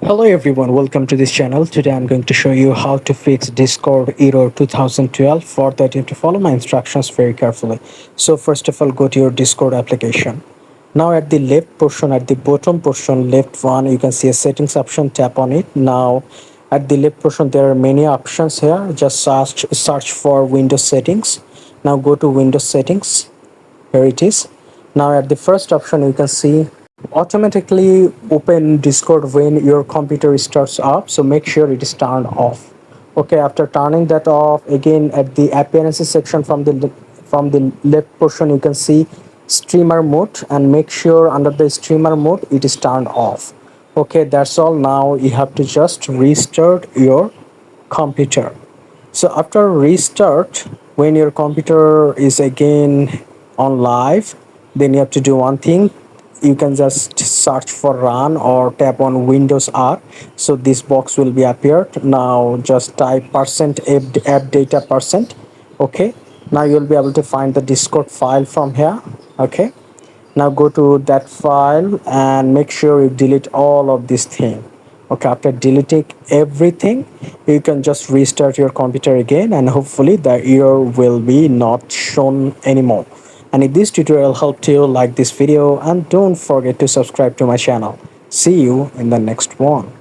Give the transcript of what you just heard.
Hello everyone, welcome to this channel. Today I'm going to show you how to fix Discord error 2012. For that you have to follow my instructions very carefully. So first of all, go to your Discord application. Now at the left portion, at the bottom portion, left one, you can see a settings option, tap on it. Now at the left portion there are many options here. Just search for Windows settings. Now go to Windows settings. Here it is. Now at the first option you can see automatically open Discord when your computer starts up, so make sure it is turned off. Okay, after turning that off, again at the appearances section from the left portion you can see streamer mode, and make sure under the streamer mode it is turned off. Okay, that's all. Now you have to just restart your computer. So after restart, when your computer is again on live, then you have to do one thing. You can just search for run or tap on Windows R. So this box will be appeared. Now just type percent app data percent. Okay. Now you'll be able to find the Discord file from here. Okay. Now go to that file and make sure you delete all of this thing. Okay, after deleting everything, you can just restart your computer again, and hopefully the error will be not shown anymore. And if this tutorial helped you, like this video and don't forget to subscribe to my channel. See you in the next one.